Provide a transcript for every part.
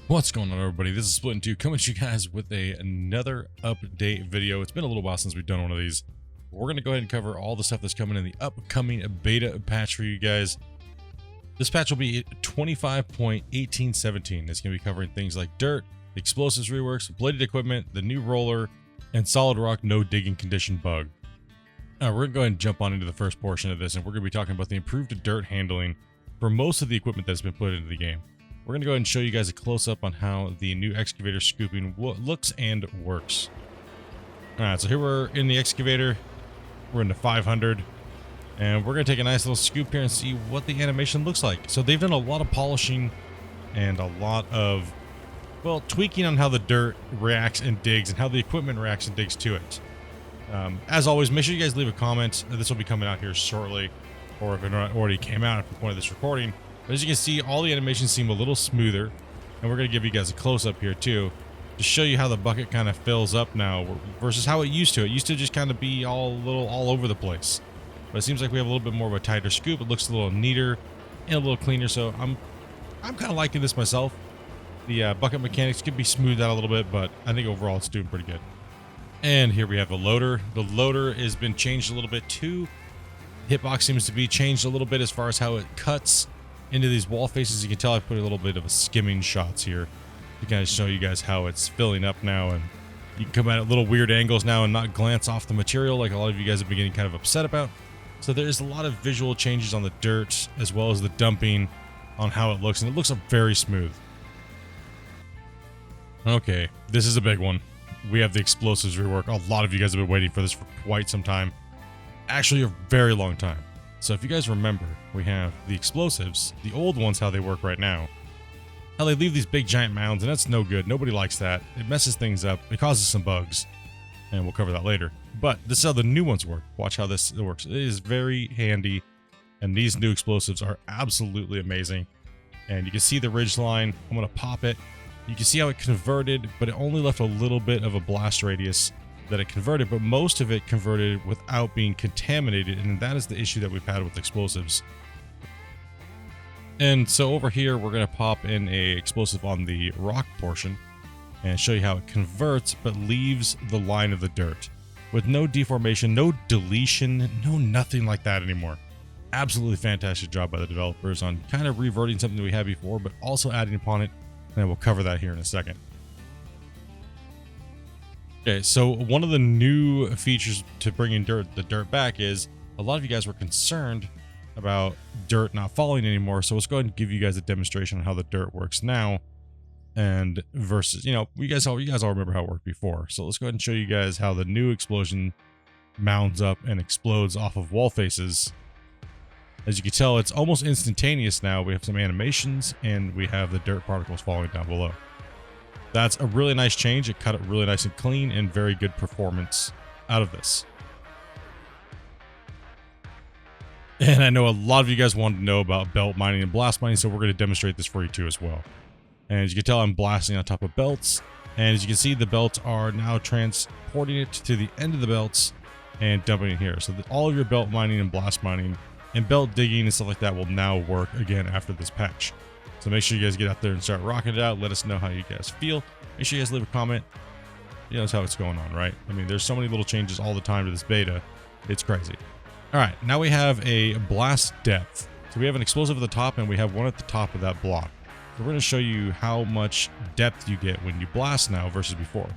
What's going on, everybody? This is Split in Two coming to you guys with another update video. It's been a little while since we've done one of these. We're going to go ahead and cover all the stuff that's coming in the upcoming beta patch for you guys. This patch will be 25.1817. It's going to be covering things like dirt, explosives reworks, bladed equipment, the new roller, and solid rock no digging condition bug. We're going to go ahead and jump on into the first portion of this, and we're going to be talking about the improved dirt handling for most of the equipment that's been put into the game. We're going to go ahead and show you guys a close-up on how the new excavator scooping looks and works. Alright, so here we're in the excavator. We're into 500. And we're going to take a nice little scoop here and see what the animation looks like. So they've done a lot of polishing and a lot of, well, tweaking on how the dirt reacts and digs and how the equipment reacts and digs to it. As always, make sure you guys leave a comment. This will be coming out here shortly, or if it already came out at the point of this recording. But as you can see, all the animations seem a little smoother, and we're going to give you guys a close-up here too to show you how the bucket kind of fills up now versus how it used to. It used to just kind of be all over the place, but it seems like we have a little bit more of a tighter scoop. It looks a little neater and a little cleaner, so I'm kind of liking this myself. The bucket mechanics could be smoothed out a little bit, but I think overall it's doing pretty good. And here we have the loader. The loader has been changed a little bit too. Hitbox seems to be changed a little bit as far as how it cuts into these wall faces. You can tell I put a little bit of a skimming shots here to kind of show you guys how it's filling up now, and you can come at little weird angles now and not glance off the material like a lot of you guys have been getting kind of upset about. So there's a lot of visual changes on the dirt as well as the dumping on how it looks, and it looks very smooth. Okay, this is a big one. We have the explosives rework. A lot of you guys have been waiting for this for quite some time. Actually, a very long time. So if you guys remember, we have the explosives, the old ones, how they work right now. How they leave these big giant mounds, and that's no good. Nobody likes that. It messes things up. It causes some bugs, and we'll cover that later. But this is how the new ones work. Watch how this works. It is very handy, and these new explosives are absolutely amazing. And you can see the ridge line. I'm going to pop it. You can see how it converted, but it only left a little bit of a blast radius that it converted, but most of it converted without being contaminated, and that is the issue that we've had with explosives. And so over here, we're going to pop in a explosive on the rock portion and show you how it converts, but leaves the line of the dirt with no deformation, no deletion, no nothing like that anymore. Absolutely fantastic job by the developers on kind of reverting something we had before, but also adding upon it, and we'll cover that here in a second. Okay, so one of the new features to bringing the dirt back is a lot of you guys were concerned about dirt not falling anymore. So let's go ahead and give you guys a demonstration on how the dirt works now, and versus, you guys all remember how it worked before. So let's go ahead and show you guys how the new explosion mounds up and explodes off of wall faces. As you can tell, it's almost instantaneous now. We have some animations, and we have the dirt particles falling down below. That's a really nice change. It cut it really nice and clean, and very good performance out of this. And I know a lot of you guys wanted to know about belt mining and blast mining, so we're going to demonstrate this for you too as well. And as you can tell, I'm blasting on top of belts, and as you can see, the belts are now transporting it to the end of the belts and dumping it here. So that all of your belt mining and blast mining and belt digging and stuff like that will now work again after this patch. So make sure you guys get out there and start rocking it out. Let us know how you guys feel. Make sure you guys leave a comment. You know, that's how it's going on, right? I mean, there's so many little changes all the time to this beta. It's crazy. All right, now we have a blast depth. So we have an explosive at the top, and we have one at the top of that block. So we're going to show you how much depth you get when you blast now versus before.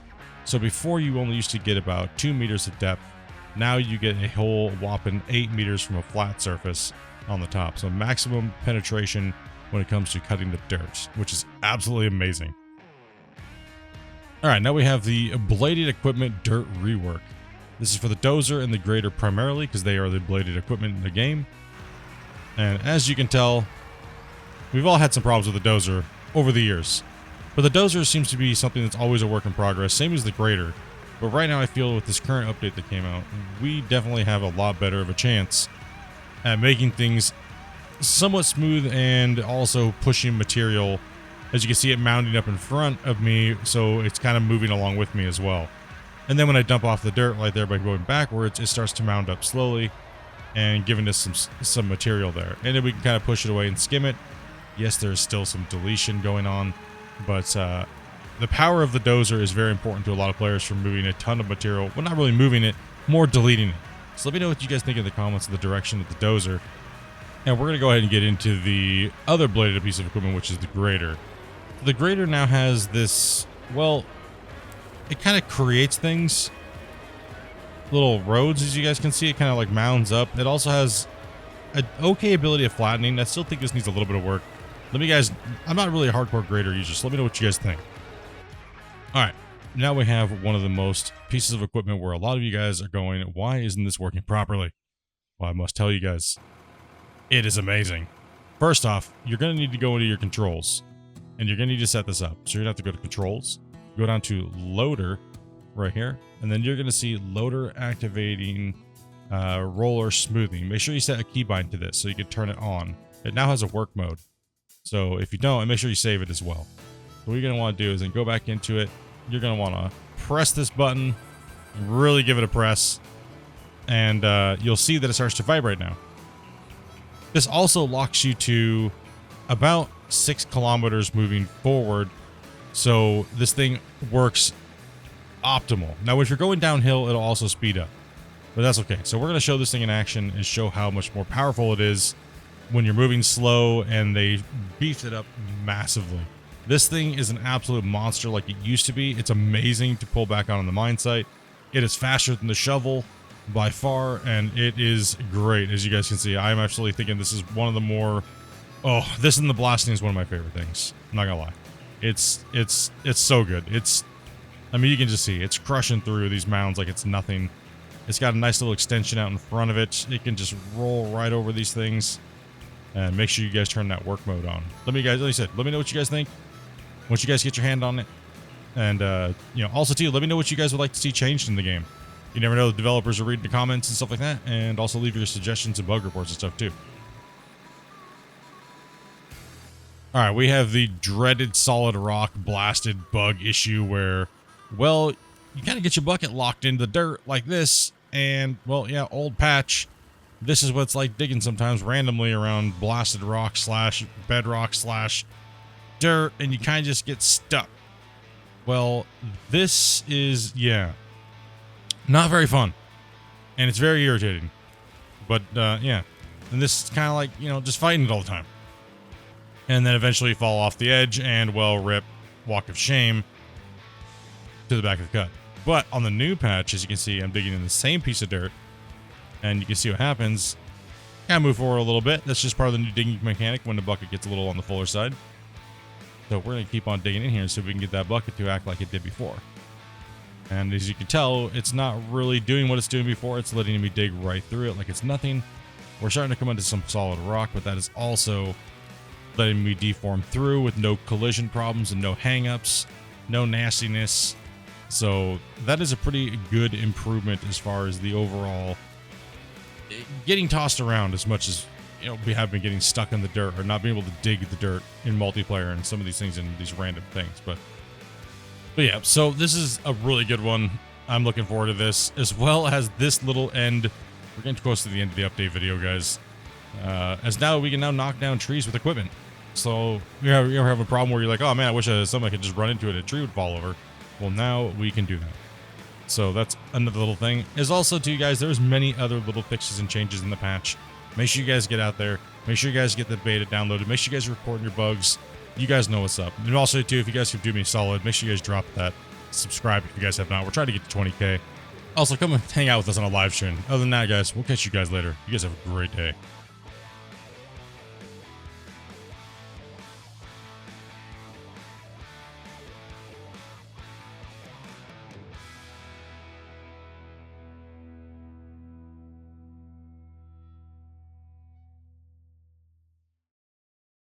So before, you only used to get about 2 meters of depth. Now you get a whole whopping 8 meters from a flat surface on the top. So maximum penetration when it comes to cutting the dirt, which is absolutely amazing. All right, now we have the bladed equipment dirt rework. This is for the dozer and the grader primarily, because they are the bladed equipment in the game. And as you can tell, we've all had some problems with the dozer over the years, but the dozer seems to be something that's always a work in progress, same as the grader. But right now I feel with this current update that came out, we definitely have a lot better of a chance at making things somewhat smooth and also pushing material. As you can see, it mounting up in front of me, so it's kind of moving along with me as well. And then when I dump off the dirt right there by going backwards, it starts to mound up slowly and giving us some material there. And then we can kind of push it away and skim it. Yes, there's still some deletion going on, But the power of the dozer is very important to a lot of players for moving a ton of material. Well, not really moving it, more deleting it. So let me know what you guys think in the comments of the direction of the dozer. And we're going to go ahead and get into the other bladed piece of equipment, which is the grader. The grader now has this, well, it kind of creates things. Little roads, as you guys can see, it kind of like mounds up. It also has an okay ability of flattening. I still think this needs a little bit of work. Let me guys, I'm not really a hardcore grader user, so let me know what you guys think. All right, now we have one of the most pieces of equipment where a lot of you guys are going, why isn't this working properly? Well, I must tell you guys, it is amazing. First off, you're going to need to go into your controls, and you're going to need to set this up. So you're going to have to go to controls, go down to loader right here, and then you're going to see loader activating roller smoothing. Make sure you set a keybind to this so you can turn it on. It now has a work mode. So if you don't, make sure you save it as well. So what you're going to want to do is then go back into it. You're going to want to press this button, really give it a press, and you'll see that it starts to vibrate now. This also locks you to about 6 kilometers moving forward. So this thing works optimal. Now, if you're going downhill, it'll also speed up, but that's okay. So we're going to show this thing in action and show how much more powerful it is when you're moving slow, and they beefed it up massively. This thing is an absolute monster like it used to be. It's amazing to pull back on the mine site. It is faster than the shovel by far, and it is great. As you guys can see, I'm actually thinking this is one of the more, this and the blasting is one of my favorite things. I'm not gonna lie. It's so good. I mean, you can just see it's crushing through these mounds like it's nothing. It's got a nice little extension out in front of it. It can just roll right over these things. And make sure you guys turn that work mode on. Let me know what you guys think once you guys get your hand on it. And, also too, let me know what you guys would like to see changed in the game. You never know, the developers are reading the comments and stuff like that. And also leave your suggestions and bug reports and stuff too. All right, we have the dreaded solid rock blasted bug issue where, well, you kind of get your bucket locked into the dirt like this. And, well, yeah, old patch. This is what it's like digging sometimes randomly around blasted rock / bedrock / dirt, and you kind of just get stuck. Well, this is, not very fun. And it's very irritating. But, yeah. And this is kind of like, just fighting it all the time. And then eventually you fall off the edge and, well, rip, walk of shame to the back of the cut. But on the new patch, as you can see, I'm digging in the same piece of dirt. And you can see what happens. Kind of move forward a little bit. That's just part of the new digging mechanic when the bucket gets a little on the fuller side. So we're going to keep on digging in here so we can get that bucket to act like it did before. And as you can tell, it's not really doing what it's doing before. It's letting me dig right through it like it's nothing. We're starting to come into some solid rock, but that is also letting me deform through with no collision problems and no hang-ups, no nastiness. So that is a pretty good improvement as far as the overall getting tossed around as much as we have been getting stuck in the dirt or not being able to dig the dirt in multiplayer and some of these things and these random things. But yeah, so this is a really good one. I'm looking forward to this, as well as this little end. We're getting close to the end of the update video, guys. As now we can now knock down trees with equipment. So you ever have a problem where you're like, oh man, I wish somebody could just run into it, a tree would fall over. Well, now we can do that. So that's another little thing. Is also, to you guys, there's many other little fixes and changes in the patch. Make sure you guys get out there. Make sure you guys get the beta downloaded. Make sure you guys are reporting your bugs. You guys know what's up. And also, too, if you guys can do me a solid, make sure you guys drop that. Subscribe if you guys have not. We're trying to get to 20K. Also, come and hang out with us on a live stream. Other than that, guys, we'll catch you guys later. You guys have a great day.